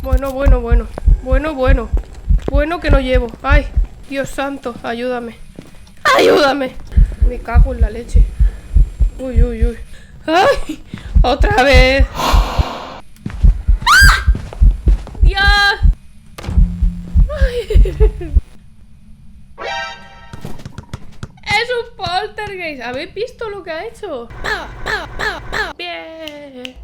Bueno. Bueno que no llevo. Ay, Dios santo, ayúdame. ¡Ayúdame! Me cago en la leche. Uy. ¡Ay! ¡Otra vez! ¡Dios! ¡Ay! ¡Es un poltergeist! ¿Habéis visto lo que ha hecho? ¡Bien!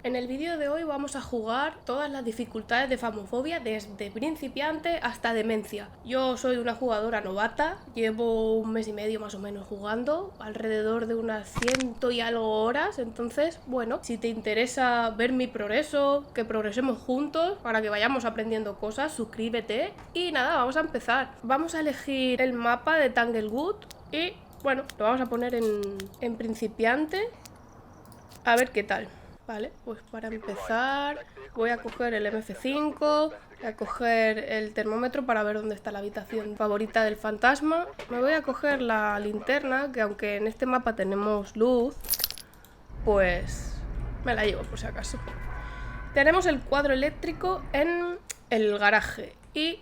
En el vídeo de hoy vamos a jugar todas las dificultades de Phasmophobia, desde principiante hasta demencia. Yo soy una jugadora novata, llevo un mes y medio más o menos jugando, alrededor de unas 100 y algo horas, entonces, bueno, si te interesa ver mi progreso, que progresemos juntos para que vayamos aprendiendo cosas, suscríbete. Y nada, vamos a empezar. Vamos a elegir el mapa de Tanglewood y, bueno, lo vamos a poner en principiante, a ver qué tal. Vale, pues para empezar voy a coger el MF5, voy a coger el termómetro para ver dónde está la habitación favorita del fantasma. Me voy a coger la linterna, que aunque en este mapa tenemos luz, pues me la llevo por si acaso. Tenemos el cuadro eléctrico en el garaje y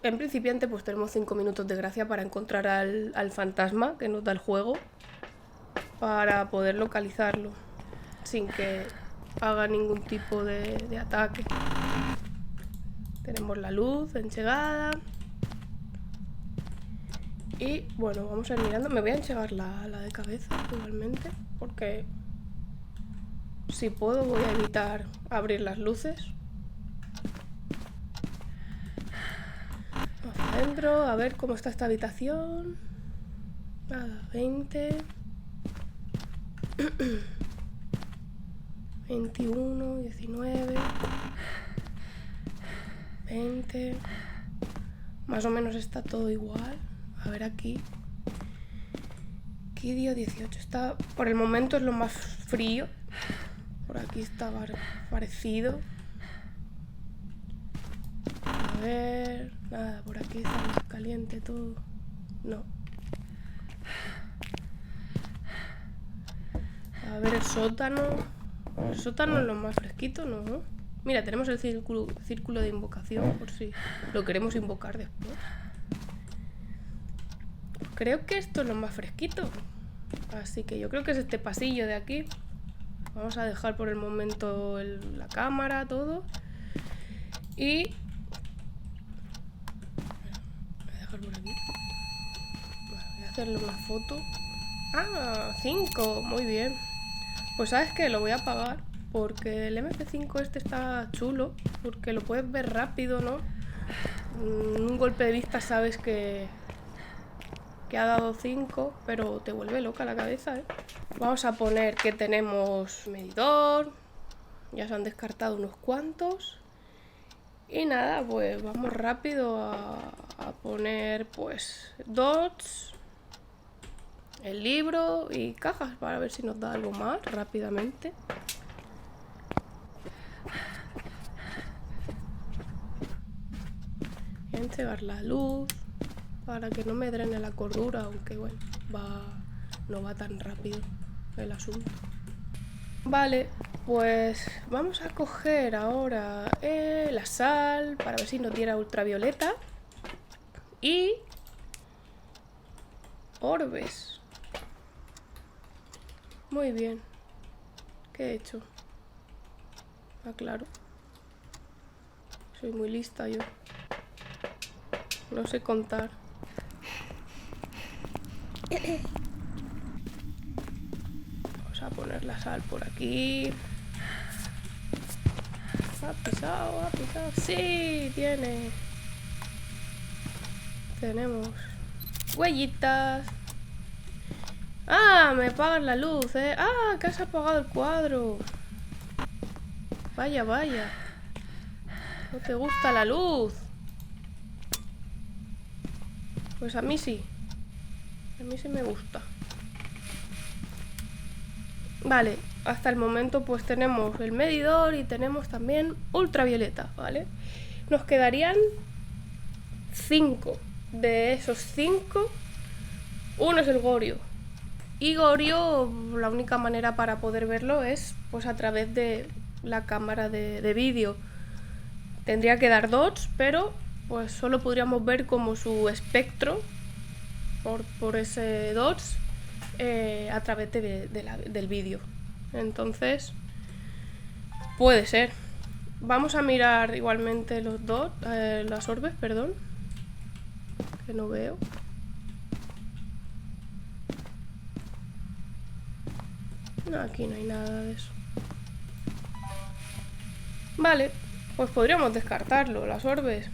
en principiante pues tenemos 5 minutos de gracia para encontrar al fantasma que nos da el juego, para poder localizarlo sin que haga ningún tipo de ataque. Tenemos la luz enchegada. Y bueno, vamos a ir mirando. Me voy a enchegar la de cabeza igualmente, porque si puedo voy a evitar abrir las luces. Vamos adentro, a ver cómo está esta habitación. Nada, 20 21, 19 20. Más o menos está todo igual. A ver aquí. Aquí día 18. Está, por el momento es lo más frío. Por aquí está parecido. A ver. Nada, por aquí está más caliente todo. No. A ver el sótano. El sótano es lo más fresquito, ¿no? Mira, tenemos el círculo de invocación, por si lo queremos invocar después. Creo que esto es lo más fresquito. Así que yo creo que es este pasillo de aquí. Vamos a dejar por el momento la cámara, todo. Y voy a dejar por aquí. Vale, voy a hacerle una foto. Ah, 5, muy bien. Pues sabes que lo voy a apagar, porque el MF5 este está chulo, porque lo puedes ver rápido, ¿no? Un golpe de vista sabes que ha dado 5, pero te vuelve loca la cabeza, ¿eh? Vamos a poner que tenemos medidor, ya se han descartado unos cuantos. Y nada, pues vamos rápido a poner pues dots, el libro y cajas para ver si nos da algo más rápidamente. Voy a enchegar la luz para que no me drene la cordura, aunque bueno, no va tan rápido el asunto. Vale, pues vamos a coger ahora la sal para ver si nos diera ultravioleta y orbes. Muy bien. ¿Qué he hecho? Ah, claro. Soy muy lista yo. No sé contar. Vamos a poner la sal por aquí. Ha pisado, ha pisado. Sí, tiene. Tenemos huellitas. Ah, me apagan la luz, ¿eh? Ah, que has apagado el cuadro. Vaya. ¿No te gusta la luz? Pues a mí sí. A mí sí me gusta. Vale, hasta el momento pues tenemos el medidor y tenemos también ultravioleta, ¿vale? Nos quedarían 5. De esos 5, uno es el Gorio. Y Gorio, la única manera para poder verlo es pues a través de la cámara de vídeo tendría que dar dots, pero pues solo podríamos ver como su espectro por ese dots a través del vídeo. Entonces puede ser. Vamos a mirar igualmente los dots, las orbes, perdón, que no veo. No, aquí no hay nada de eso. Vale, pues podríamos descartarlo, las orbes.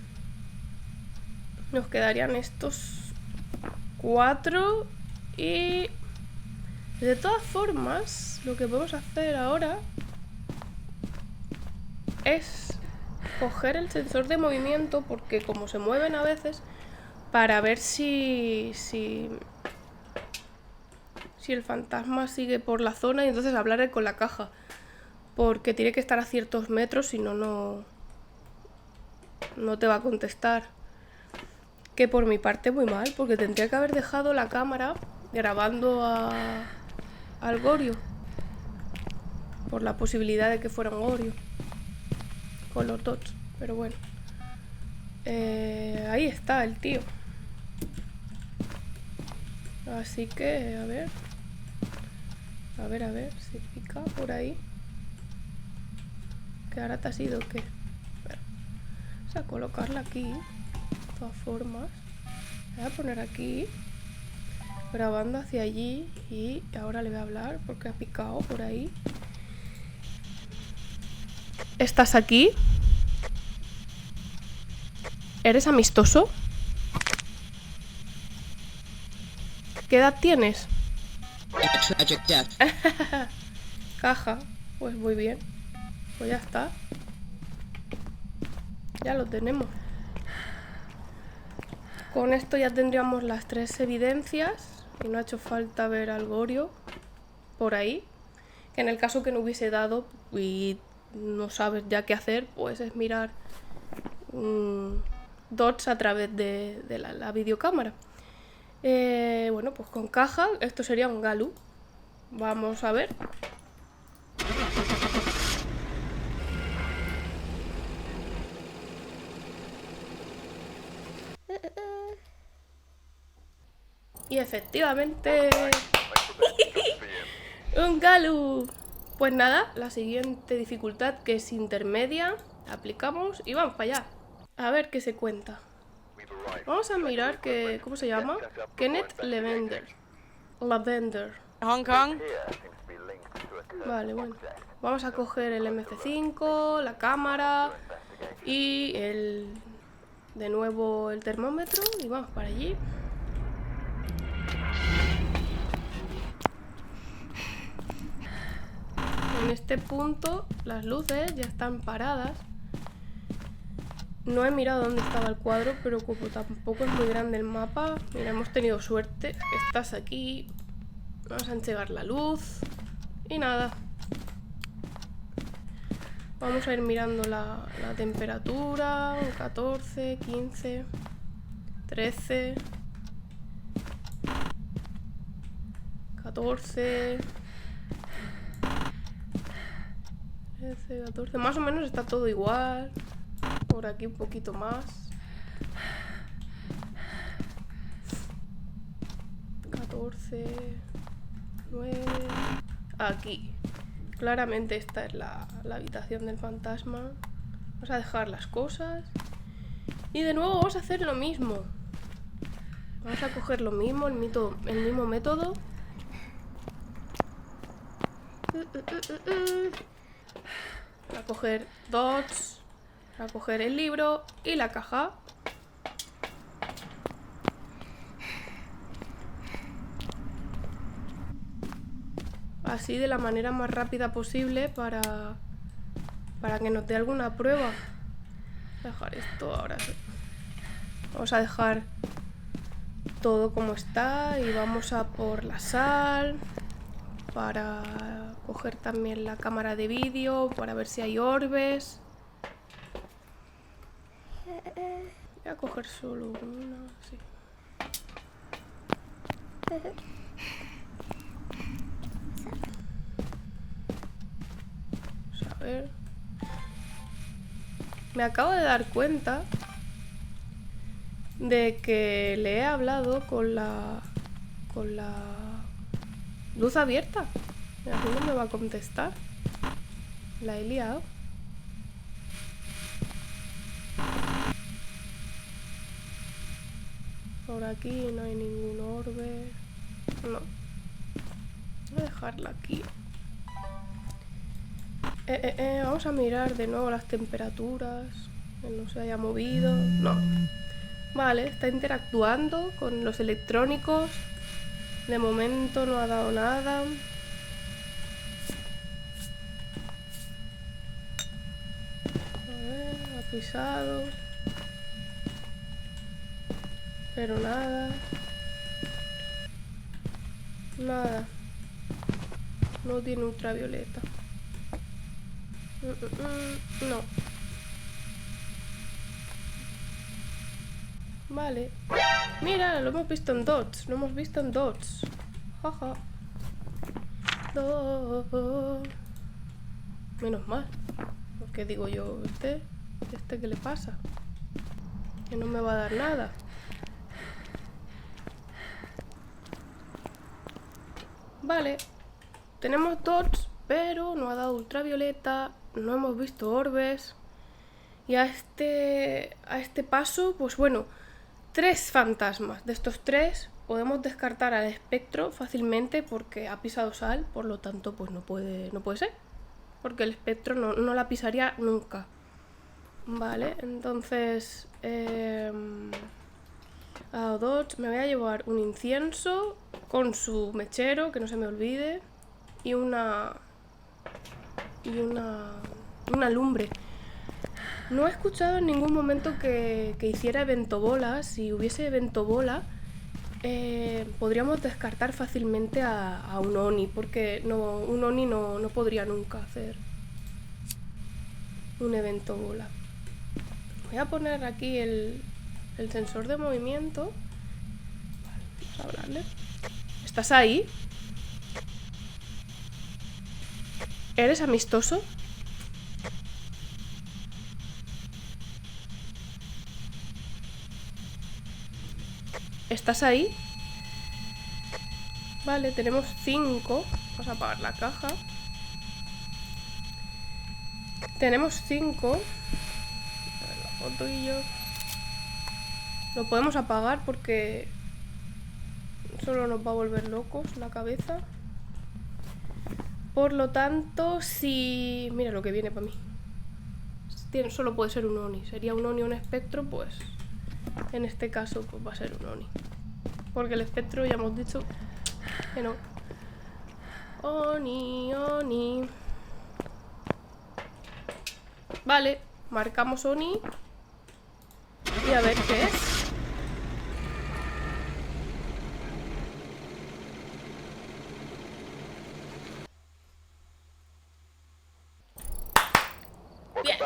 Nos quedarían estos 4 y... De todas formas, lo que podemos hacer ahora es coger el sensor de movimiento, porque como se mueven a veces, para ver si el fantasma sigue por la zona y entonces hablaré con la caja. Porque tiene que estar a ciertos metros, si no, no te va a contestar. Que por mi parte muy mal, porque tendría que haber dejado la cámara grabando al Goryo. Por la posibilidad de que fuera un Goryo. Con los dots, pero bueno. Ahí está el tío. Así que, a ver, si pica por ahí. ¿Qué ahora te has ido? ¿Qué? Vamos a colocarla aquí. De todas formas. Voy a poner aquí. Grabando hacia allí. Y ahora le voy a hablar porque ha picado por ahí. ¿Estás aquí? ¿Eres amistoso? ¿Qué edad tienes? Caja. Pues muy bien. Pues ya está. Ya lo tenemos. Con esto ya tendríamos las 3 evidencias. Y no ha hecho falta ver al Goryo por ahí. Que en el caso que no hubiese dado y no sabes ya qué hacer, pues es mirar dots a través de la videocámara. Bueno, pues con caja esto sería un Galu. Vamos a ver. Y efectivamente un Galu. Pues nada, la siguiente dificultad, que es intermedia, aplicamos y vamos para allá. A ver qué se cuenta. Vamos a mirar que... ¿Cómo se llama? Kenneth Lavender. Hong Kong. Vale, bueno. Vamos a coger el MC5, la cámara y de nuevo el termómetro y vamos para allí. En este punto las luces ya están paradas. No he mirado dónde estaba el cuadro, pero como tampoco es muy grande el mapa, mira, hemos tenido suerte. Estás aquí. Vamos a enchegar la luz. Y nada. Vamos a ir mirando la temperatura. 14, 15, 13, 14, 13, 14. Más o menos está todo igual. Por aquí un poquito más. 14, 9. Aquí. Claramente esta es la habitación del fantasma. Vamos a dejar las cosas. Y de nuevo vamos a hacer lo mismo. Vamos a coger lo mismo, el mismo método. A coger dots. A coger el libro y la caja. Así de la manera más rápida posible para que nos dé alguna prueba. Voy a dejar esto ahora. Vamos a dejar todo como está y vamos a por la sal para coger también la cámara de vídeo para ver si hay orbes. Voy a coger solo una, sí. Vamos a ver. Me acabo de dar cuenta de que le he hablado con la luz abierta. Así no me va a contestar. La he liado. Por aquí no hay ningún orbe. No. Voy a dejarla aquí. Vamos a mirar de nuevo las temperaturas. Que no se haya movido. No. Vale, está interactuando con los electrónicos. De momento no ha dado nada. A ver, ha pisado. Pero nada. Nada. No tiene ultravioleta. No. Vale. Mira, lo hemos visto en dots. Lo hemos visto en dots. Jaja. Menos mal. Porque digo yo, ¿este qué le pasa? Que no me va a dar nada. Vale. Tenemos dots, pero no ha dado ultravioleta. No hemos visto orbes. Y a este paso, pues bueno, 3 fantasmas. De estos 3 podemos descartar al espectro fácilmente porque ha pisado sal, por lo tanto pues no puede ser. Porque el espectro no la pisaría nunca. Vale, entonces a Dodge me voy a llevar un incienso con su mechero, que no se me olvide, y una lumbre. No he escuchado en ningún momento que hiciera evento bola. Si hubiese evento bola, podríamos descartar fácilmente a un Oni, porque un Oni no podría nunca hacer un evento bola. Voy a poner aquí el sensor de movimiento. Vale, vamos a hablarle. ¿Estás ahí? ¿Eres amistoso? ¿Estás ahí? Vale, tenemos 5. Vamos a apagar la caja. Tenemos 5. A ver la foto y yo. Lo podemos apagar porque solo nos va a volver locos la cabeza. Por lo tanto, si... Mira lo que viene para mí. Solo puede ser un Oni. Sería un Oni o un espectro, pues... En este caso, pues va a ser un Oni. Porque el espectro ya hemos dicho que no. Oni, Oni. Vale, marcamos Oni. Y a ver qué es. Bien.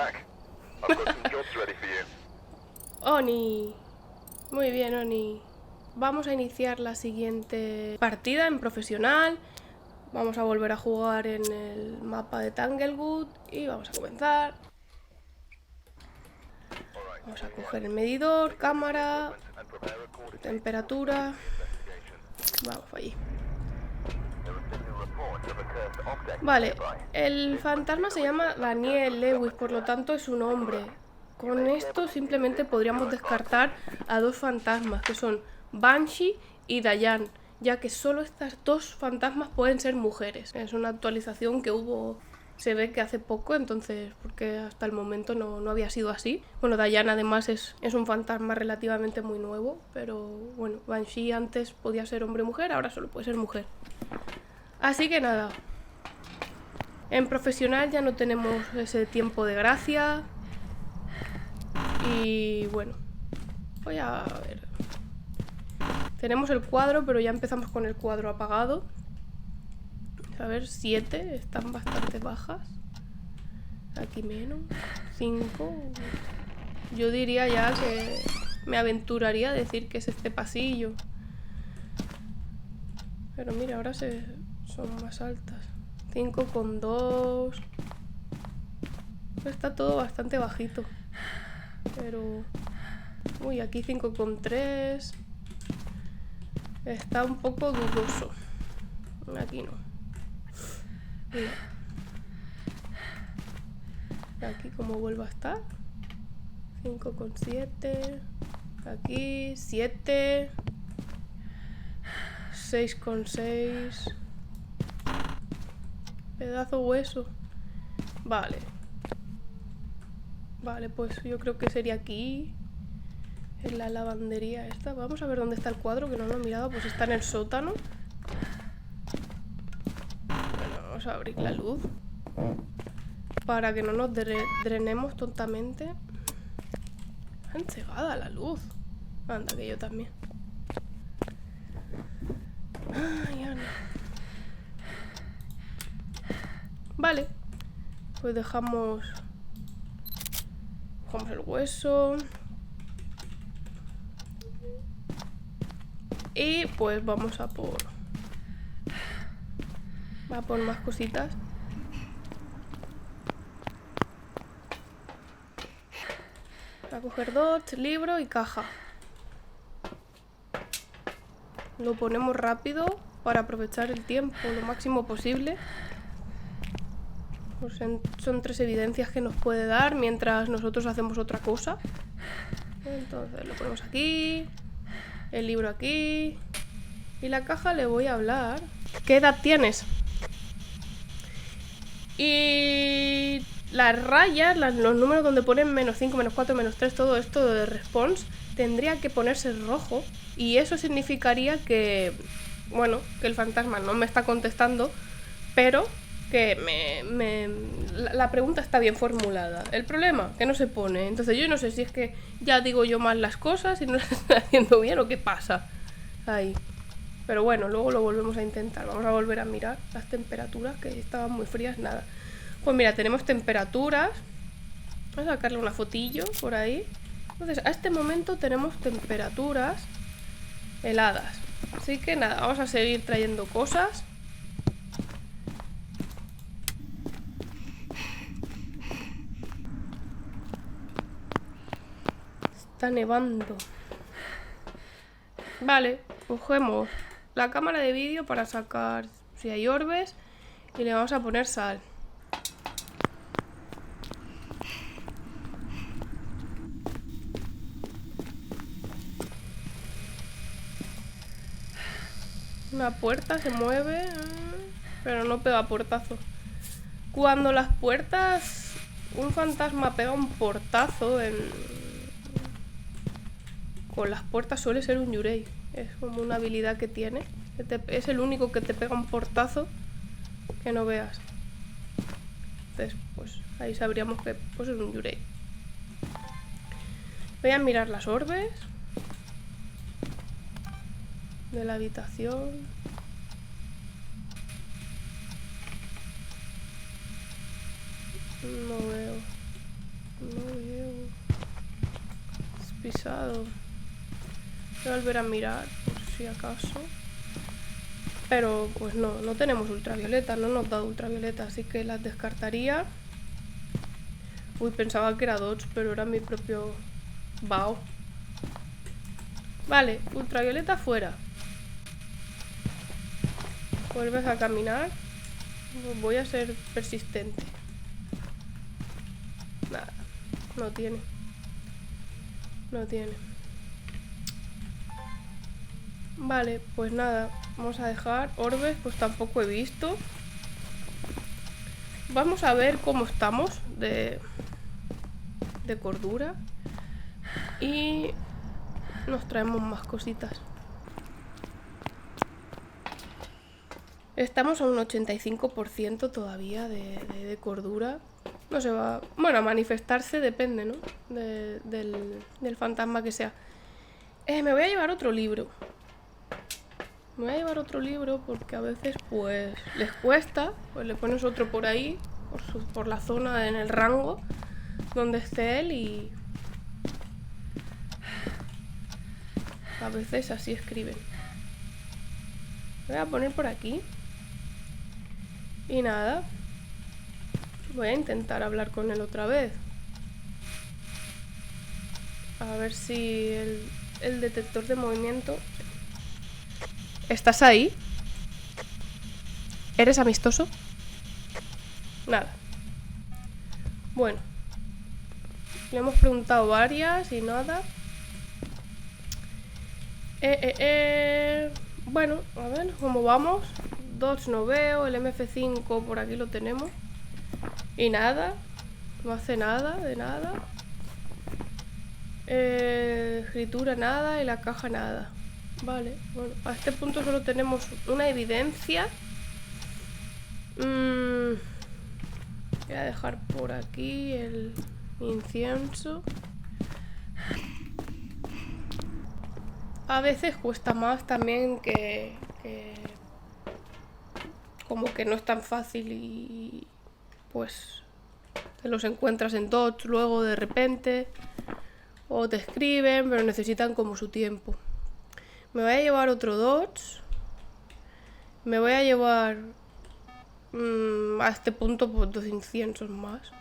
Oni. Muy bien, Oni. Vamos a iniciar la siguiente partida en profesional. Vamos a volver a jugar en el mapa de Tanglewood y vamos a comenzar. Vamos a coger el medidor, cámara, temperatura. Vamos allí. Vale, el fantasma se llama Daniel Lewis, por lo tanto es un hombre. Con esto simplemente podríamos descartar a 2 fantasmas, que son Banshee y Dayan, ya que solo estas 2 fantasmas pueden ser mujeres. Es una actualización que hubo, se ve que hace poco, entonces, porque hasta el momento no había sido así. Bueno, Dayan además es un fantasma relativamente muy nuevo, pero bueno, Banshee antes podía ser hombre o mujer, ahora solo puede ser mujer. Así que nada, en profesional ya no tenemos ese tiempo de gracia. Y bueno, voy a ver. Tenemos el cuadro, pero ya empezamos con el cuadro apagado. A ver, 7, están bastante bajas. Aquí menos, 5. Yo diría ya que me aventuraría a decir que es este pasillo. Pero mira, ahora son más altas. 5,2. Está todo bastante bajito. Pero... Uy, aquí 5,3. Está un poco dudoso. Aquí no. Mira. Aquí como vuelvo a estar. 5,7. Aquí 7. 6,6. Pedazo hueso. Vale. Vale, pues yo creo que sería aquí. En la lavandería esta. Vamos a ver dónde está el cuadro, que no lo he mirado. Pues está en el sótano. Bueno, vamos a abrir la luz para que no nos drenemos tontamente. Está encegada la luz. Anda, que yo también. Ay, Ana. Vale. Pues dejamos el hueso. Y pues vamos a por más cositas. Voy a coger dots, libro y caja. Lo ponemos rápido para aprovechar el tiempo lo máximo posible. Pues son 3 evidencias que nos puede dar mientras nosotros hacemos otra cosa. Entonces lo ponemos aquí. El libro aquí. Y la caja le voy a hablar. ¿Qué edad tienes? Y las rayas, los números donde ponen -5, -4, -3, todo esto de response, tendría que ponerse rojo. Y eso significaría que, bueno, que el fantasma no me está contestando, pero que la pregunta está bien formulada. El problema, que no se pone. Entonces yo no sé si es que ya digo yo mal las cosas y no las estoy haciendo bien o qué pasa ahí. Pero bueno, luego lo volvemos a intentar. Vamos a volver a mirar las temperaturas, que estaban muy frías, nada. Pues mira, tenemos temperaturas. Vamos a sacarle una fotillo por ahí. Entonces, a este momento tenemos temperaturas heladas. Así que nada, vamos a seguir trayendo cosas. Está nevando. Vale, cogemos la cámara de vídeo para sacar si hay orbes y le vamos a poner sal. Una puerta se mueve, pero no pega portazo. Cuando las puertas... Un fantasma pega un portazo con las puertas, suele ser un yurei. Es como una habilidad que tiene. Es el único que te pega un portazo que no veas. Entonces, pues ahí sabríamos que pues, es un yurei. Voy a mirar las orbes de la habitación. No veo. Es pisado. Voy a volver a mirar por si acaso. Pero pues no tenemos ultravioleta, no nos da ultravioleta, así que las descartaría. Uy, pensaba que era Dodge, pero era mi propio Bao. Vale, ultravioleta fuera. Vuelves a caminar. Voy a ser persistente. Nada, no tiene. No tiene. Vale, pues nada, vamos a dejar orbes, pues tampoco he visto. Vamos a ver cómo estamos de cordura. Y nos traemos más cositas. Estamos a un 85% todavía de cordura. No se va... Bueno, a manifestarse depende, ¿no? Del fantasma que sea. Me voy a llevar otro libro. Me voy a llevar otro libro porque a veces pues les cuesta. Pues le pones otro por ahí, por la zona, en el rango donde esté él, y a veces así escriben. Voy a poner por aquí. Y nada. Voy a intentar hablar con él otra vez. A ver si el detector de movimiento... ¿Estás ahí? ¿Eres amistoso? Nada. Bueno. Le hemos preguntado varias y nada. Bueno, a ver, ¿cómo vamos? Dodge no veo, el MF5 por aquí lo tenemos. Y nada. No hace nada, de nada. Escritura nada y la caja nada. Vale, bueno, a este punto solo tenemos una evidencia. Voy a dejar por aquí el incienso. A veces cuesta más también que como que no es tan fácil y pues te los encuentras en Dodge luego de repente o te escriben, pero necesitan como su tiempo. Me voy a llevar otro Dodge. Me voy a llevar a este punto pues 2 inciensos más.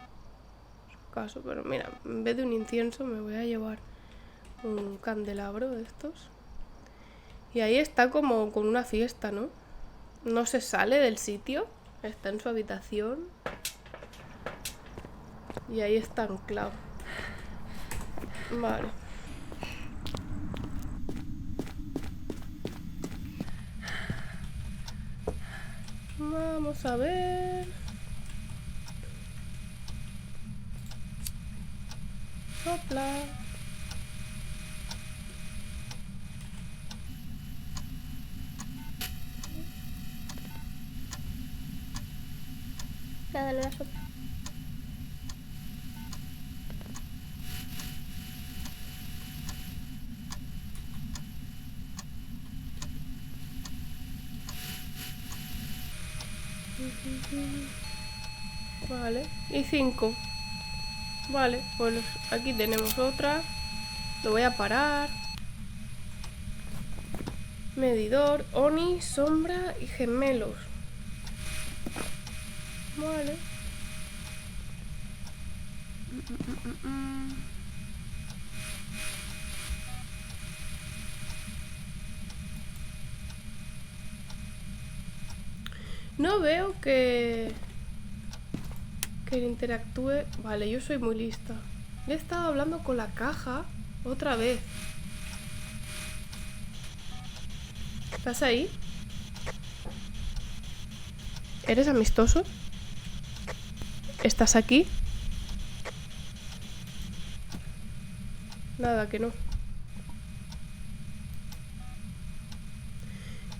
Caso, pero mira, en vez de un incienso me voy a llevar un candelabro de estos. Y ahí está como con una fiesta, ¿no? No se sale del sitio. Está en su habitación. Y ahí está anclado. Vale. Vamos a ver. Sopla. Nada, no la sopla. Vale, y 5. Vale, pues aquí tenemos otra. Lo voy a parar. Medidor, Oni, sombra y gemelos. Vale. No veo que interactúe. Vale, yo soy muy lista. He estado hablando con la caja otra vez. ¿Estás ahí? ¿Eres amistoso? ¿Estás aquí? Nada, que no.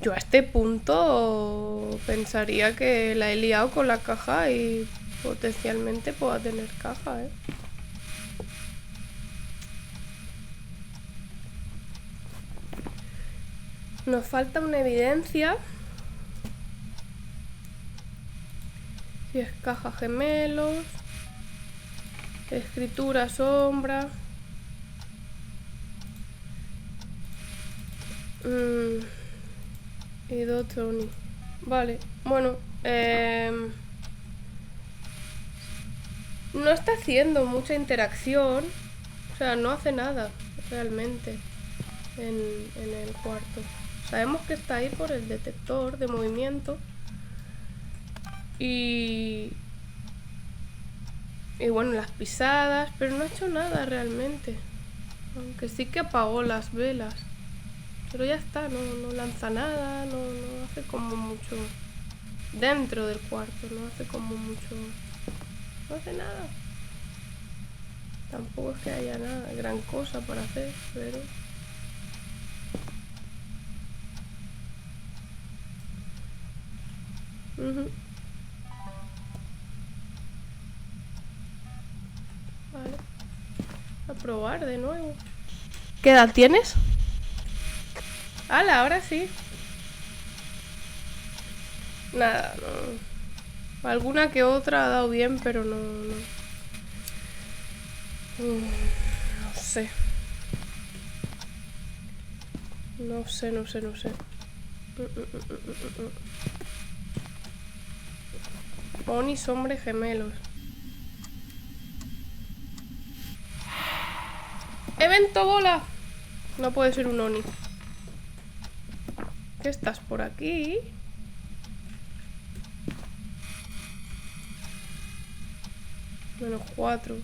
Yo a este punto pensaría que la he liado con la caja y potencialmente pueda tener caja, ¿eh? Nos falta una evidencia. Si es caja gemelos. Escritura sombra. Y Dotoni. Vale, bueno. No está haciendo mucha interacción. O sea, no hace nada realmente en el cuarto. Sabemos que está ahí por el detector de movimiento. Y bueno, las pisadas. Pero no ha hecho nada realmente. Aunque sí que apagó las velas. Pero ya está, no lanza nada. No hace como mucho dentro del cuarto. No hace como mucho. No hace nada. Tampoco es que haya nada, gran cosa para hacer, pero... Vale. A probar de nuevo. ¿Qué edad tienes? ¡Hala! Ahora sí. Nada, no. Alguna que otra ha dado bien, pero no. No sé. No sé. Oni, sombra y gemelos. ¡Evento bola! No puede ser un Oni. ¿Qué estás por aquí? -4.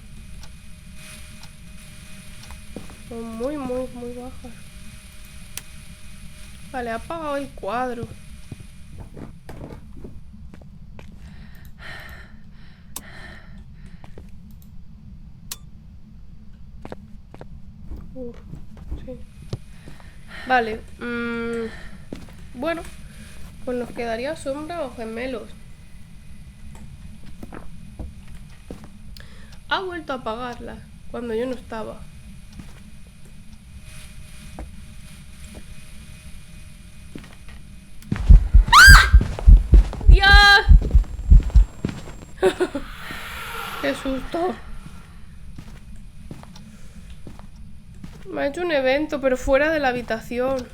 Son muy bajas. Vale, ha apagado el cuadro. Sí. Vale. Bueno, pues nos quedaría sombra o gemelos. Ha vuelto a apagarla cuando yo no estaba. ¡Dios! ¡Qué susto! Me ha hecho un evento, pero fuera de la habitación.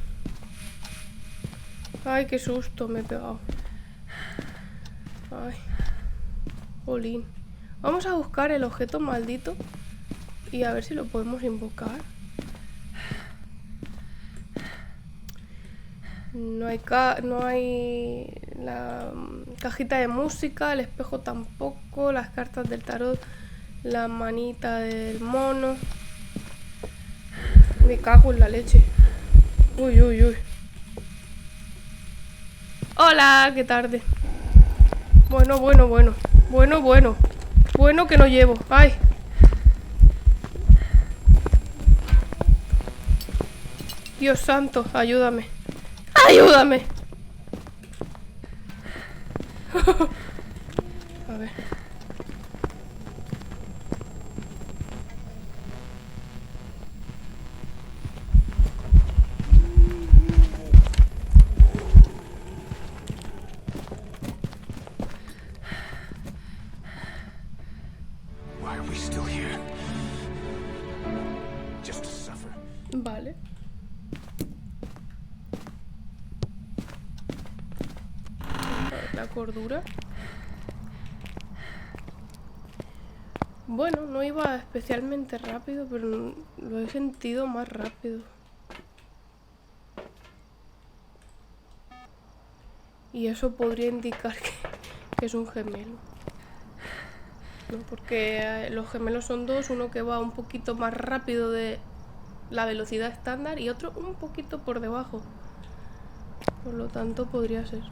Ay, qué susto me he pegado. Ay. Jolín. Vamos a buscar el objeto maldito y a ver si lo podemos invocar. No hay la cajita de música, el espejo tampoco, las cartas del tarot, la manita del mono. Me cago en la leche. Uy. Hola, qué tarde. Bueno. Bueno que no llevo. Ay. Dios santo, ayúdame. ¡Ayúdame! A ver. Why are we still here? Just to suffer. Vale. La cordura. Bueno, no iba especialmente rápido, pero lo he sentido más rápido. Y eso podría indicar que es un gemelo. ¿No? Porque los gemelos son dos, uno que va un poquito más rápido de la velocidad estándar y otro un poquito por debajo. Por lo tanto, podría ser.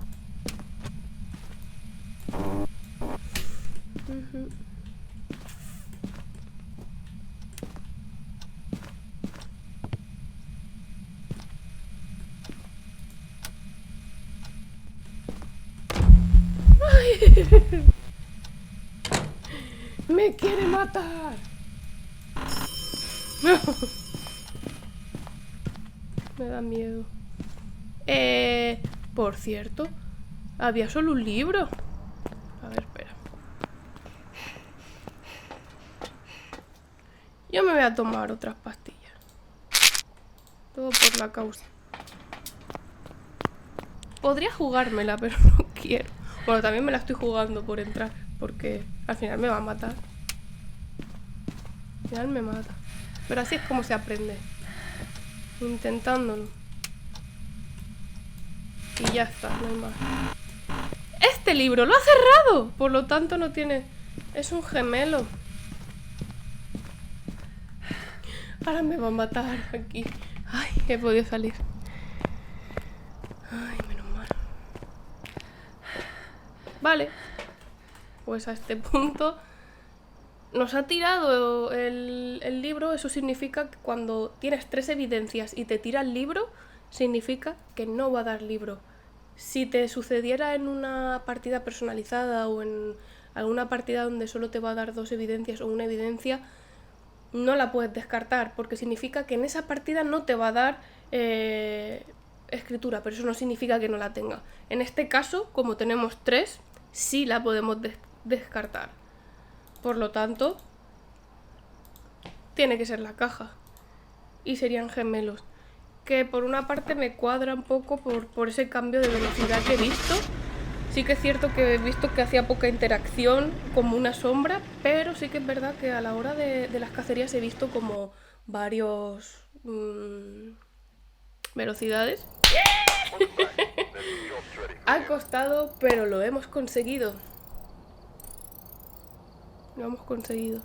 ¡Me quiere matar! Me da miedo. Por cierto, había solo un libro. A ver, espera. Yo me voy a tomar otras pastillas. Todo por la causa. Podría jugármela, pero no quiero. Bueno, también me la estoy jugando por entrar, porque al final me va a matar. Al final me mata. Pero así es como se aprende. Intentándolo. Y ya está, no hay más. Este libro lo ha cerrado. Por lo tanto no tiene... Es un gemelo. Ahora me va a matar aquí. Ay, he podido salir. Ay, menos mal. Vale. Pues a este punto nos ha tirado el libro. Eso significa que cuando tienes 3 evidencias y te tira el libro, significa que no va a dar libro. Si te sucediera en una partida personalizada o en alguna partida donde solo te va a dar 2 evidencias o una evidencia, no la puedes descartar, porque significa que en esa partida no te va a dar escritura, pero eso no significa que no la tenga. En este caso, como tenemos 3, sí la podemos descartar. Por lo tanto, tiene que ser la caja. Y serían gemelos. Que por una parte me cuadra un poco por ese cambio de velocidad que he visto. Sí que es cierto que he visto que hacía poca interacción como una sombra, pero sí que es verdad que a la hora de las cacerías he visto como varios velocidades. Ha costado, pero lo hemos conseguido. Lo hemos conseguido.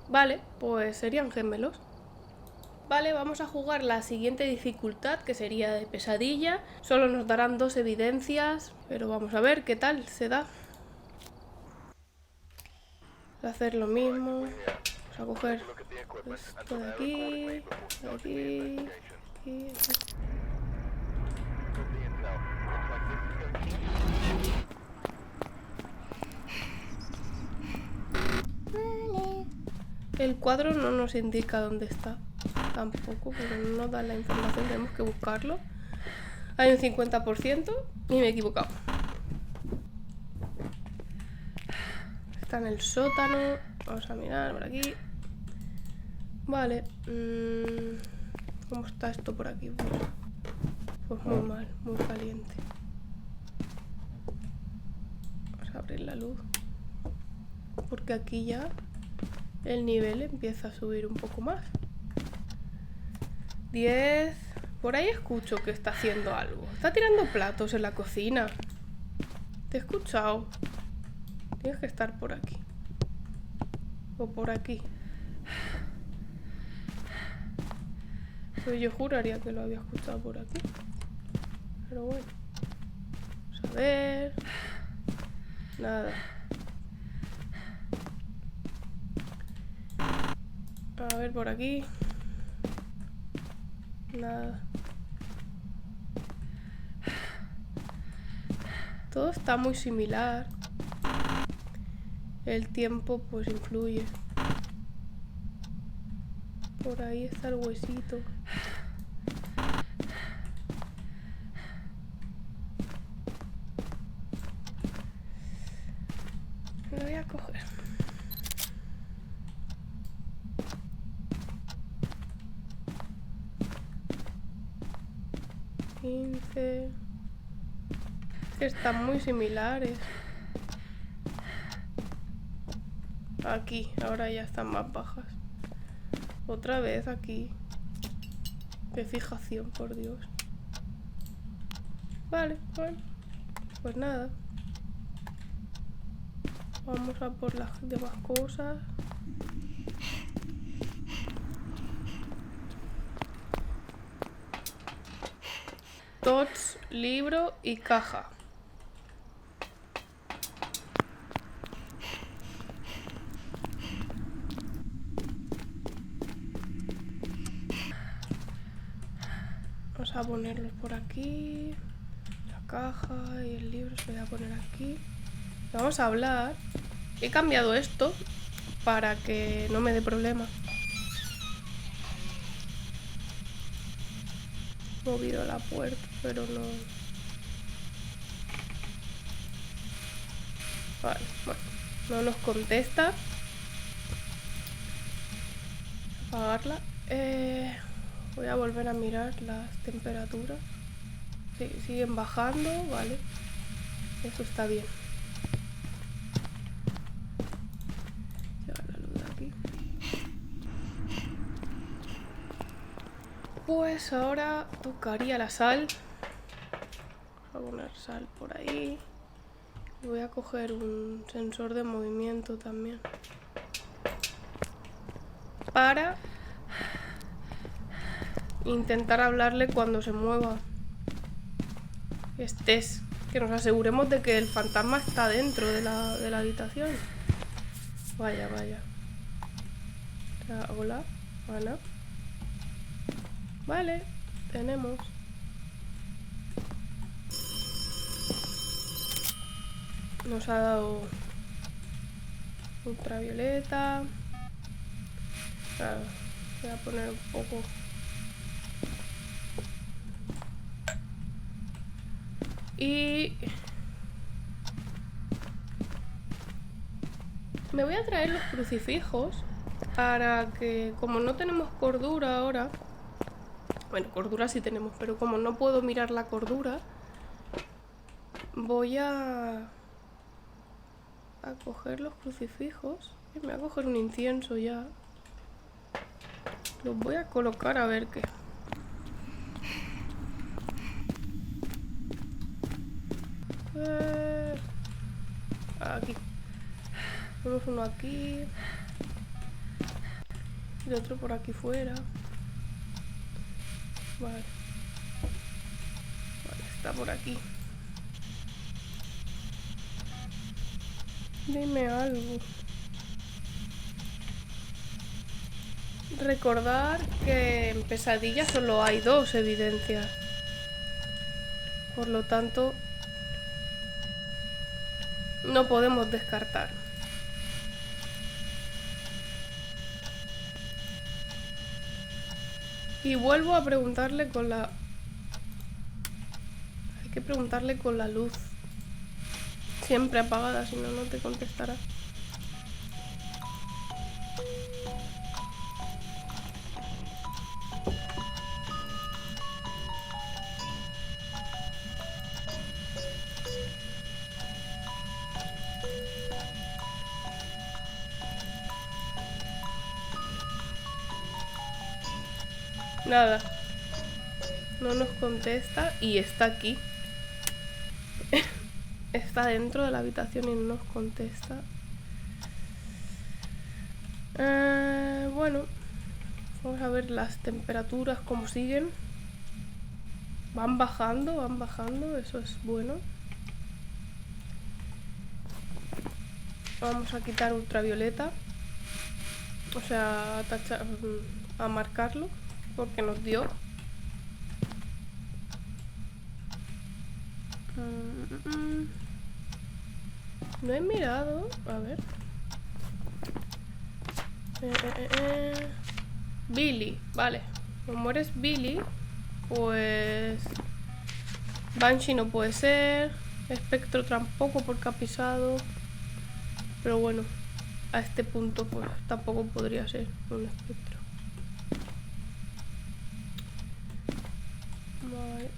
Vale, pues serían gemelos. Vale, vamos a jugar la siguiente dificultad, que sería de pesadilla. Solo nos darán 2 evidencias, pero vamos a ver qué tal se da. Voy a hacer lo mismo. Vamos a coger esto de aquí, de aquí, aquí. El cuadro no nos indica dónde está tampoco, pero no nos da la información, tenemos que buscarlo. Hay un 50% y me he equivocado. Está en el sótano. Vamos a mirar por aquí. Vale. ¿Cómo está esto por aquí? Pues muy mal, muy caliente. Vamos a abrir la luz. Porque aquí ya el nivel empieza a subir un poco más. 10. Por ahí escucho que está haciendo algo. Está tirando platos en la cocina. Te he escuchado. Tienes que estar por aquí. O por aquí. Pues yo juraría que lo había escuchado por aquí. Pero bueno. Vamos a ver. Nada. A ver por aquí. Nada. Todo está muy similar. El tiempo pues influye. Por ahí está el huesito. Lo voy a coger. Que están muy similares. Aquí, ahora ya están más bajas. Otra vez aquí. Qué fijación, por Dios. Vale, bueno. Pues nada. Vamos a por las demás cosas. Tots, libro y caja. Vamos a ponerlos por aquí. La caja y el libro se lo voy a poner aquí. Vamos a hablar. He cambiado esto para que no me dé problema. He movido la puerta, pero no. Vale, bueno. No nos contesta. Apagarla. Voy a volver a mirar las temperaturas. Sí, siguen bajando, vale. Eso está bien. Llevar la luz de aquí. Pues ahora tocaría la sal. Voy a poner sal por ahí. Y voy a coger un sensor de movimiento también. Para intentar hablarle cuando se mueva. Que nos aseguremos de que el fantasma está dentro de la habitación. Vaya, vaya. Hola, Ana. Vale, tenemos. Nos ha dado ultravioleta. Claro, voy a poner un poco. Y me voy a traer los crucifijos para que, como no tenemos cordura ahora, bueno, cordura sí tenemos, pero como no puedo mirar la cordura, voy a coger los crucifijos. Me voy a coger un incienso ya. Los voy a colocar a ver qué. Aquí. Tenemos uno aquí. Y otro por aquí fuera. Vale. Vale, está por aquí. Dime algo. Recordar que en pesadillas solo hay 2 evidencias. Por lo tanto, no podemos descartar. Y vuelvo a preguntarle con la... Hay que preguntarle con la luz siempre apagada, si no, no te contestará. Nada. No nos contesta y está aquí. Está dentro de la habitación y no nos contesta. Bueno. Vamos a ver las temperaturas cómo siguen. Van bajando, eso es bueno. Vamos a quitar ultravioleta. O sea, a marcarlo. Porque nos dio. No he mirado. A ver. Billy, vale. Como eres Billy, pues Banshee no puede ser. Espectro tampoco porque ha pisado. Pero bueno, a este punto pues tampoco podría ser un espectro. Vale.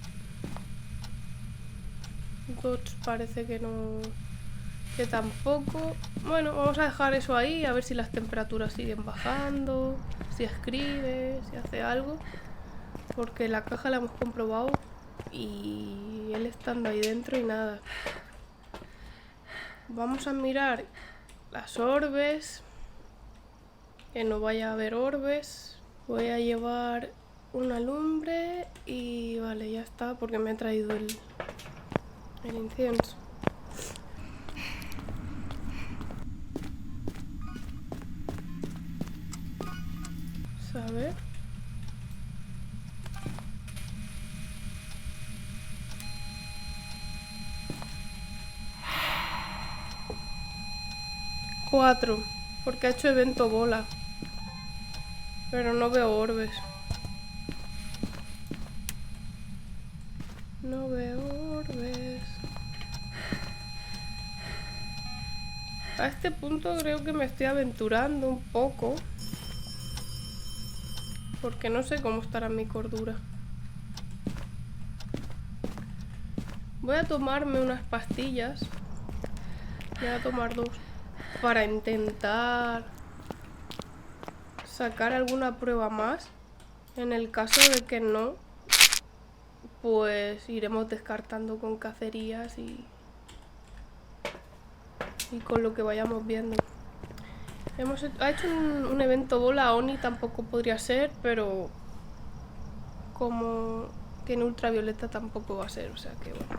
Dots parece que no... Que tampoco. Bueno, vamos a dejar eso ahí, a ver si las temperaturas siguen bajando, si escribe, si hace algo. Porque la caja la hemos comprobado y él estando ahí dentro y nada. Vamos a mirar las orbes. Que no vaya a haber orbes. Voy a llevar una lumbre y vale, ya está, porque me he traído el incienso. A ver. Cuatro, porque ha hecho evento bola. Pero no veo orbes. No veo orbes. A este punto creo que me estoy aventurando un poco. Porque no sé cómo estará mi cordura. Voy a tomarme unas pastillas. Voy a tomar 2. Para intentar sacar alguna prueba más. En el caso de que no, pues iremos descartando con cacerías y con lo que vayamos viendo. Ha hecho un evento bola. Oni tampoco podría ser, pero como tiene ultravioleta tampoco va a ser, o sea que bueno.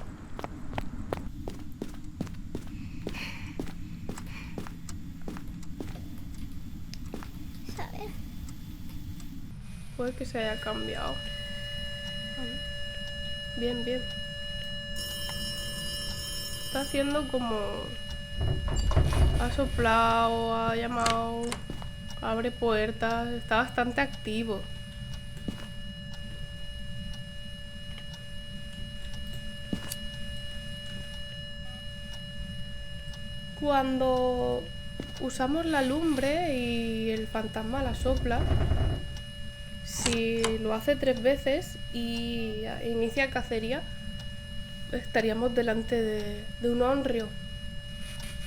A ver. Puede que se haya cambiado. Bien, bien. Está haciendo como... Ha soplado, ha llamado, abre puertas, está bastante activo. Cuando usamos la lumbre y el fantasma la sopla, si lo hace 3 veces y inicia cacería, estaríamos delante de un Onryo.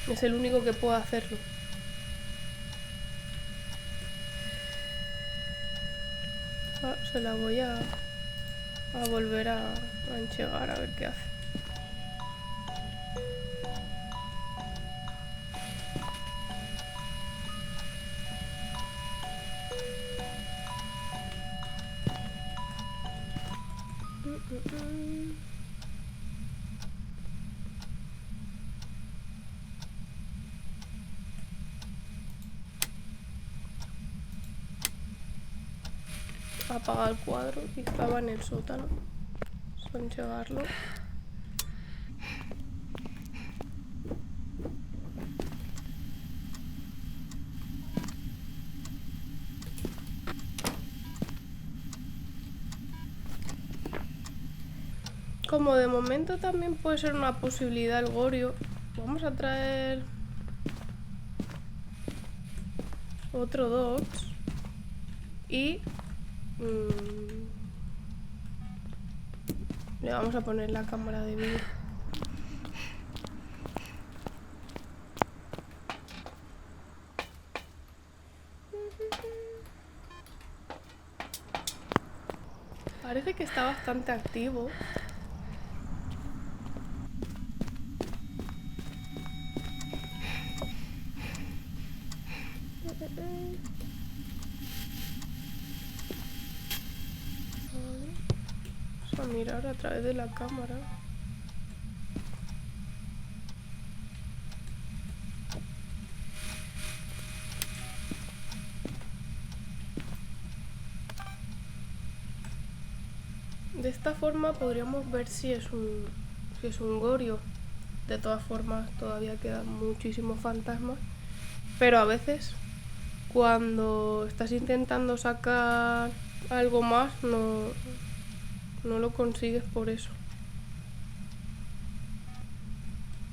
Es el único que puede hacerlo. Se la voy a volver a enchegar a ver qué hace. Apaga el cuadro y estaba en el sótano. Son llevarlo. Como de momento también puede ser una posibilidad el Gorio, vamos a traer otro Dodge y le vamos a poner la cámara de vídeo. Parece que está bastante activo. Vamos a mirar a través de la cámara. De esta forma podríamos ver si es un Gorio. De todas formas todavía quedan muchísimos fantasmas, pero a veces cuando estás intentando sacar algo más no lo consigues por eso,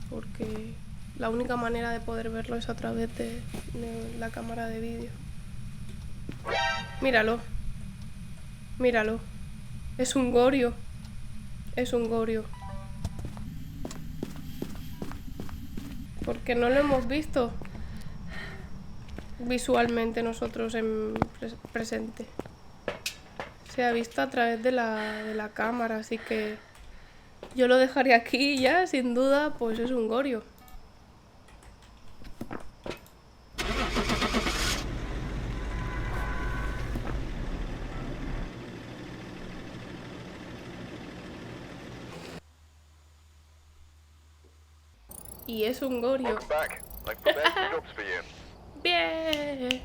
porque la única manera de poder verlo es a través de la cámara de vídeo. Míralo, míralo, es un Gorio, es un Gorio. Porque no lo hemos visto visualmente nosotros en presente. Se ha visto a través de la cámara, así que yo lo dejaré aquí ya, sin duda, pues es un Gorio. Y es un Gorio. Bien.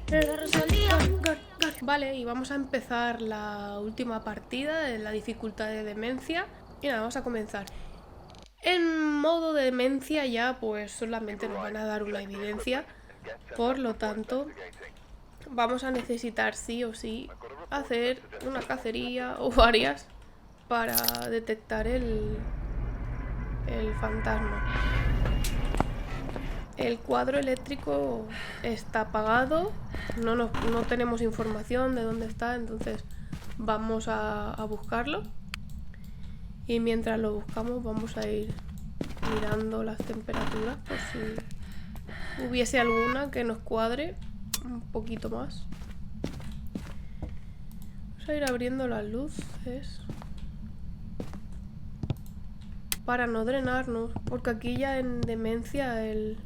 Vale, y vamos a empezar la última partida de la dificultad de demencia. Y nada, vamos a comenzar. En modo de demencia ya pues solamente nos van a dar una evidencia. Por lo tanto, vamos a necesitar sí o sí hacer una cacería o varias para detectar el fantasma. El cuadro eléctrico está apagado, no tenemos información de dónde está, entonces vamos a buscarlo. Y mientras lo buscamos vamos a ir mirando las temperaturas por si hubiese alguna que nos cuadre un poquito más. Vamos a ir abriendo las luces para no drenarnos, porque aquí ya en demencia el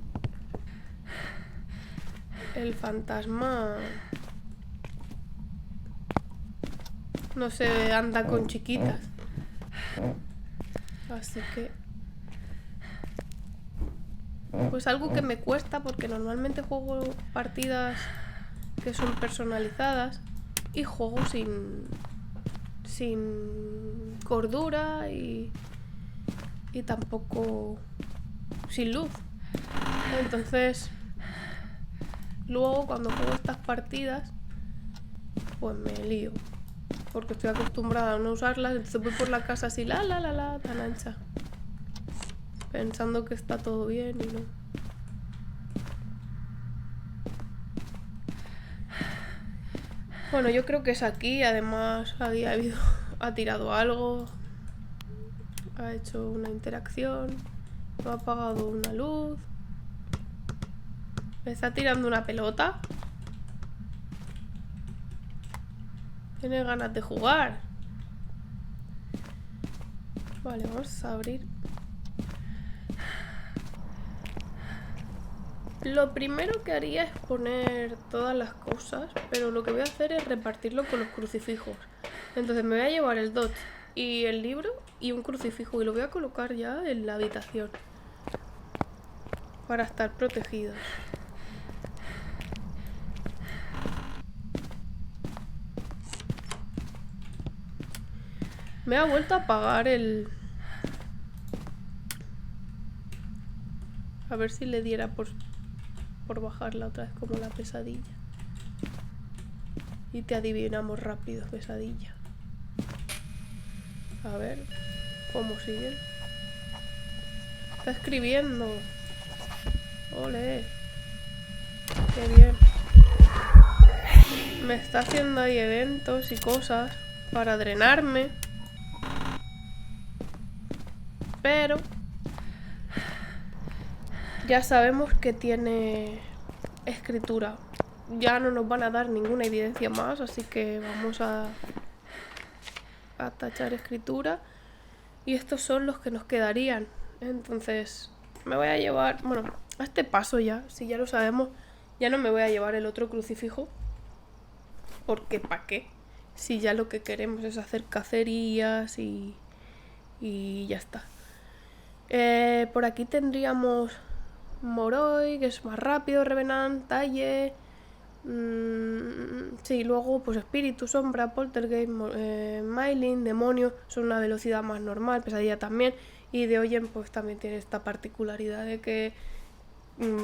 fantasma no se anda con chiquitas. Así que pues algo que me cuesta, porque normalmente juego partidas que son personalizadas y juego sin cordura y tampoco sin luz. Entonces luego cuando juego estas partidas pues me lío, porque estoy acostumbrada a no usarlas, entonces voy por la casa así tan ancha, pensando que está todo bien y no. Bueno, yo creo que es aquí, además ha tirado algo, ha hecho una interacción, ha apagado una luz, me está tirando una pelota. Tiene ganas de jugar. Vale, vamos a abrir. Lo primero que haría es poner todas las cosas, pero lo que voy a hacer es repartirlo con los crucifijos. Entonces me voy a llevar el dot y el libro y un crucifijo y lo voy a colocar ya en la habitación para estar protegidos. Me ha vuelto a apagar el... A ver si le diera por bajarla otra vez como la pesadilla. Y te adivinamos rápido, pesadilla. A ver cómo sigue. Está escribiendo. Ole. Qué bien. Me está haciendo ahí eventos y cosas para drenarme. Pero ya sabemos que tiene escritura. Ya no nos van a dar ninguna evidencia más, así que vamos a tachar escritura. Y estos son los que nos quedarían. Entonces me voy a llevar... Bueno, a este paso ya, si ya lo sabemos, ya no me voy a llevar el otro crucifijo. Porque ¿para qué? Si ya lo que queremos es hacer cacerías y ya está. Por aquí tendríamos Moroi, que es más rápido, Revenant, Talle. Sí, luego pues Espíritu, Sombra, Poltergeist, Maylin, Demonio, son una velocidad más normal, Pesadilla también. Y de Oyen pues también tiene esta particularidad de que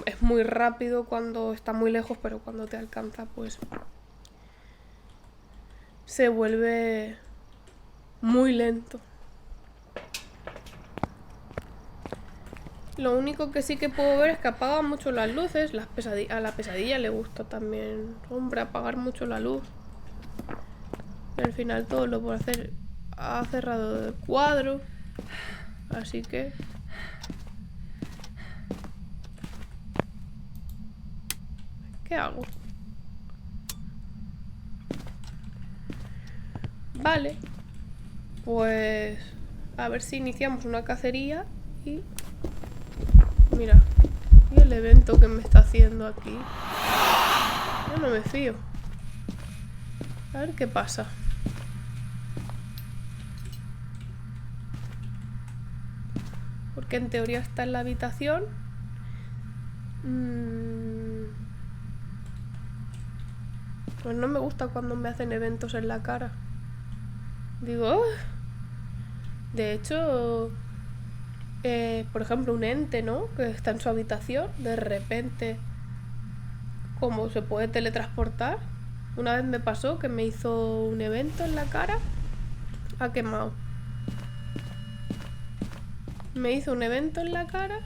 es muy rápido cuando está muy lejos, pero cuando te alcanza pues se vuelve muy lento. Lo único que sí que puedo ver es que apaga mucho las luces. A la pesadilla le gusta también, hombre, apagar mucho la luz. Y al final todo lo puede hacer. Ha cerrado el cuadro. Así que... ¿qué hago? Vale. Pues... a ver si iniciamos una cacería y... mira, y el evento que me está haciendo aquí. Yo no me fío. A ver qué pasa. Porque en teoría está en la habitación. Pues no me gusta cuando me hacen eventos en la cara. Digo... ¡oh! De hecho... por ejemplo, un ente, ¿no? Que está en su habitación, de repente, como se puede teletransportar. Una vez me pasó que me hizo un evento en la cara. Ha quemado. Me hizo un evento en la cara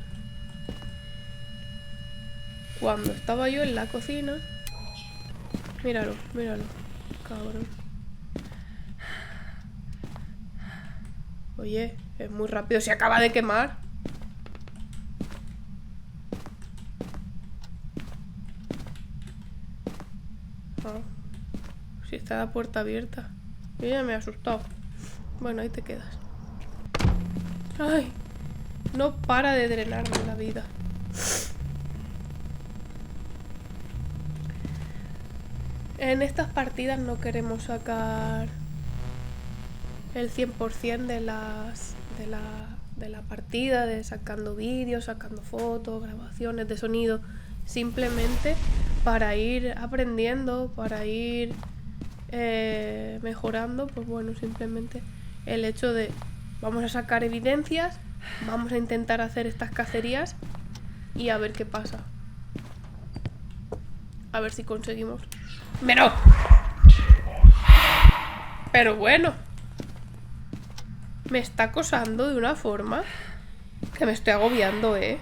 cuando estaba yo en la cocina. Míralo, míralo, cabrón. Oye, es muy rápido, se acaba de quemar. Ah, si está la puerta abierta. Yo ya me he asustado. Bueno, ahí te quedas. Ay, no para de drenarme la vida. En estas partidas no queremos sacar el 100% de la partida, de sacando vídeos, sacando fotos, grabaciones de sonido, simplemente para ir aprendiendo, para ir mejorando. Pues bueno, simplemente el hecho de vamos a sacar evidencias, vamos a intentar hacer estas cacerías y a ver qué pasa. A ver si conseguimos. Pero bueno, me está acosando de una forma que me estoy agobiando, ¿eh?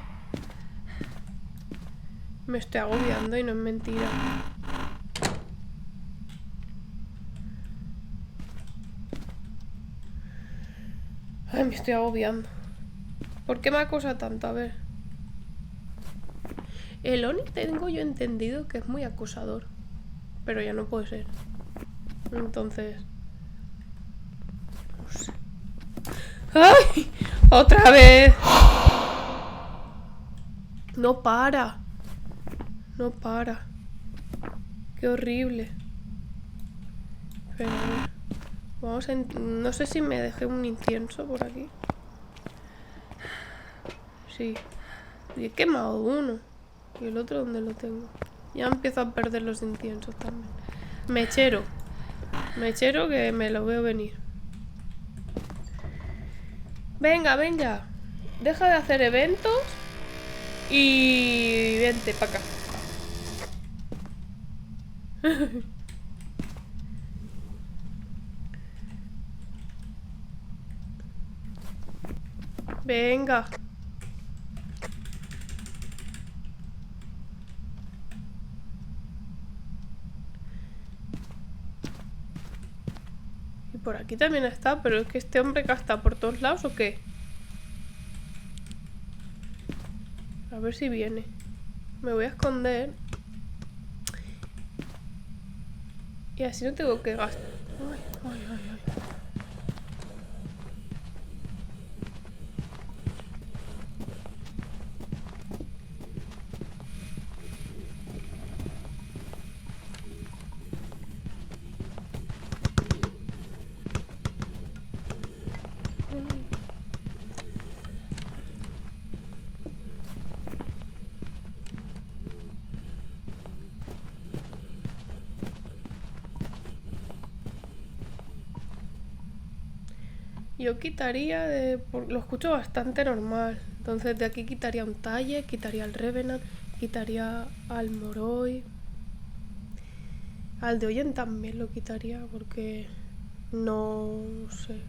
Me estoy agobiando y no es mentira. Ay, me estoy agobiando. ¿Por qué me acosa tanto? A ver. El Oni tengo yo entendido que es muy acosador. Pero ya no puede ser. Entonces... no sé. ¡Ay! ¡Otra vez! No para. No para. Qué horrible. Pero... vamos a... no sé si me dejé un incienso por aquí. Sí. Y he quemado uno. ¿Y el otro dónde lo tengo? Ya empiezo a perder los inciensos también. Mechero. Mechero que me lo veo venir. Venga, venga. Deja de hacer eventos. Y... vente para acá. Venga. Y por aquí también está, pero es que este hombre gasta por todos lados, ¿o qué? A ver si viene. Me voy a esconder. Y así no tengo que gastar. Ay, ay, ay, ay. Yo quitaría de... lo escucho bastante normal. Entonces de aquí quitaría un talle, quitaría al Revenant, quitaría al Moroi. Al de Oyen también lo quitaría porque... no sé.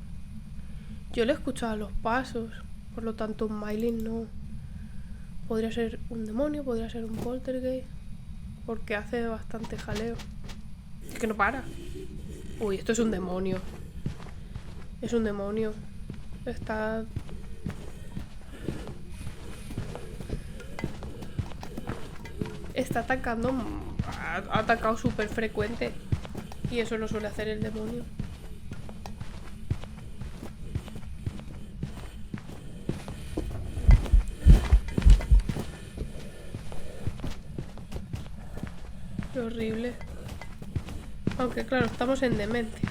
Yo le he escuchado a los pasos, por lo tanto un Mylin no. Podría ser un demonio, podría ser un poltergeist, porque hace bastante jaleo. Es que no para. Uy, esto es un demonio. Es un demonio. Está... está atacando... ha atacado súper frecuente. Y eso lo suele hacer el demonio. Qué horrible. Aunque claro, estamos en demencia.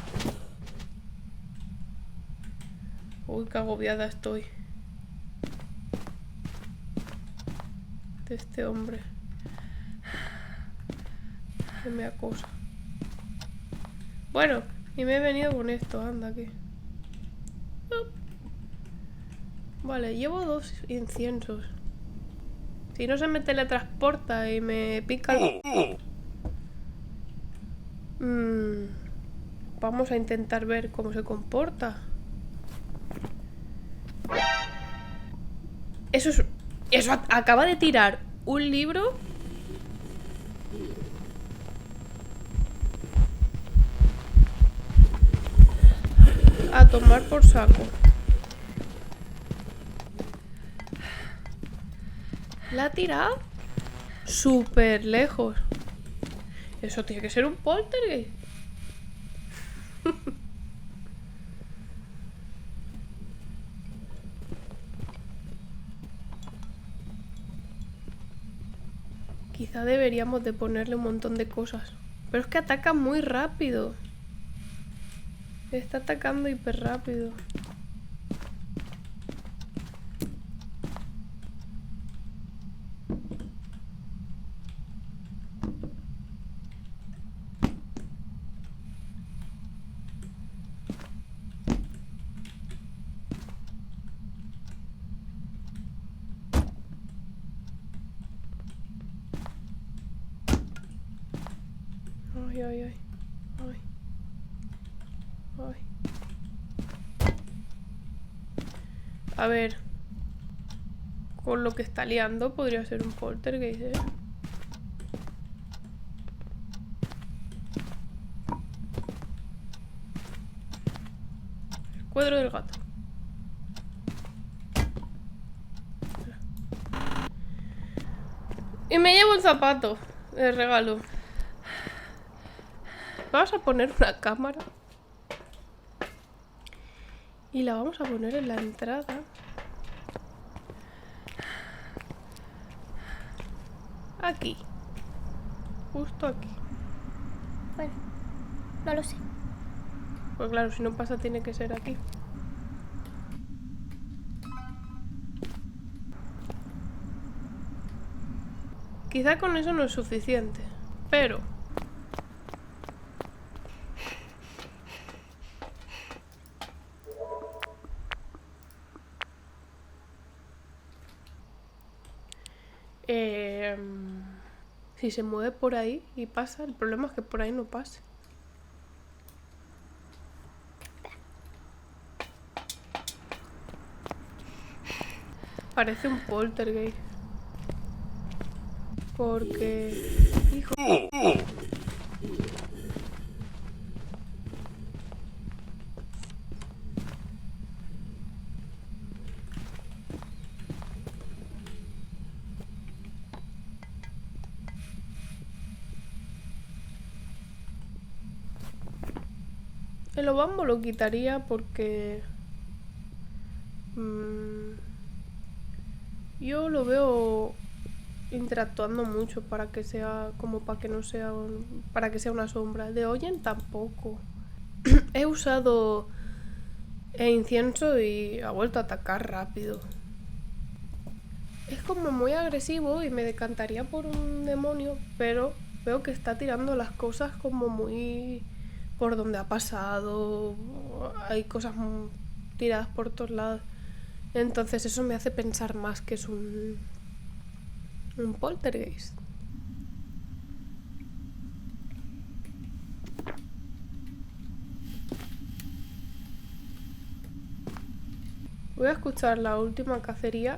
Uy, qué agobiada estoy. De este hombre. Que me acosa. Bueno, y me he venido con esto, anda que... Vale, llevo 2 inciensos. Si no se me teletransporta y me pica... vamos a intentar ver cómo se comporta. Eso es... eso acaba de tirar un libro. A tomar por saco. La ha tirado súper lejos. Eso tiene que ser un poltergeist. Quizá deberíamos de ponerle un montón de cosas. Pero es que ataca muy rápido. Está atacando hiper rápido. Ay, ay, ay. Ay. Ay. A ver. Con lo que está liando podría ser un poltergeist, ¿eh? El cuadro del gato. Y me llevo un zapato de regalo. Vamos a poner una cámara. Y la vamos a poner en la entrada. Aquí. Justo aquí. Bueno, no lo sé. Pues claro, si no pasa tiene que ser aquí. Quizá con eso no es suficiente, pero... si se mueve por ahí y pasa, el problema es que por ahí no pase. Parece un poltergeist. Porque... Hijo... El obambo lo quitaría porque... yo lo veo interactuando mucho para que sea como para que no sea para que sea una sombra. De Oyen tampoco. He usado incienso y ha vuelto a atacar rápido. Es como muy agresivo y me decantaría por un demonio, pero veo que está tirando las cosas como muy por donde ha pasado. Hay cosas tiradas por todos lados. Entonces eso me hace pensar más que es un poltergeist. Voy a escuchar la última cacería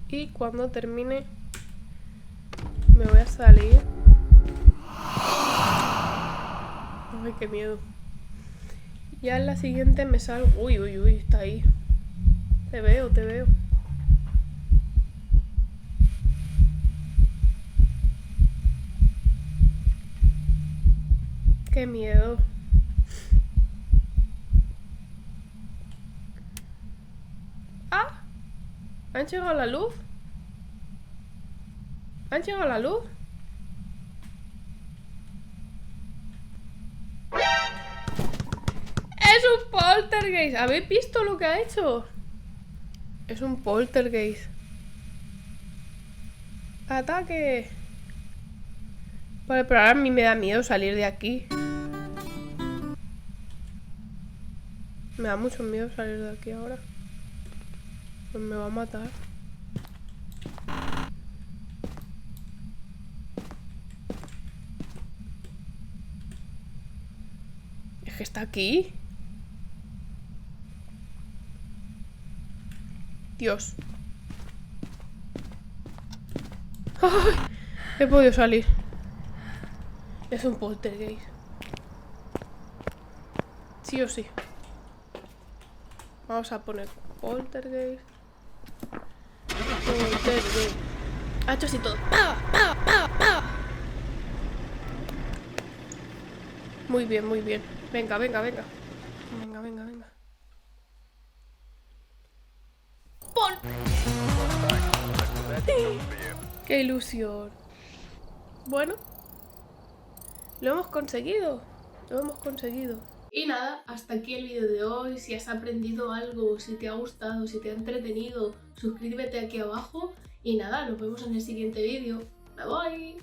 y cuando termine me voy a salir. Ay, qué miedo. Ya en la siguiente me salgo. Uy, uy, uy, está ahí. Te veo, te veo. Qué miedo. ¡Ah! ¿Han llegado a la luz? ¿Han llegado a la luz? ¡Es un poltergeist! ¿Habéis visto lo que ha hecho? Es un poltergeist. ¡Ataque! Vale, pero ahora a mí me da miedo salir de aquí. Me da mucho miedo salir de aquí ahora. Pues me va a matar. Es que está aquí. Dios. ¡Ay! He podido salir. Es un poltergeist. Sí o sí. Vamos a poner poltergeist. Poltergeist. Ha hecho así todo. ¡Pa! ¡Pa! ¡Pa! ¡Pa! Muy bien, muy bien. Venga, venga, venga. Venga, venga, venga. ¡Pon! ¡Qué ilusión! Bueno. Lo hemos conseguido. Lo hemos conseguido. Y nada, hasta aquí el vídeo de hoy. Si has aprendido algo, si te ha gustado, si te ha entretenido, suscríbete aquí abajo. Y nada, nos vemos en el siguiente vídeo. ¡Me voy!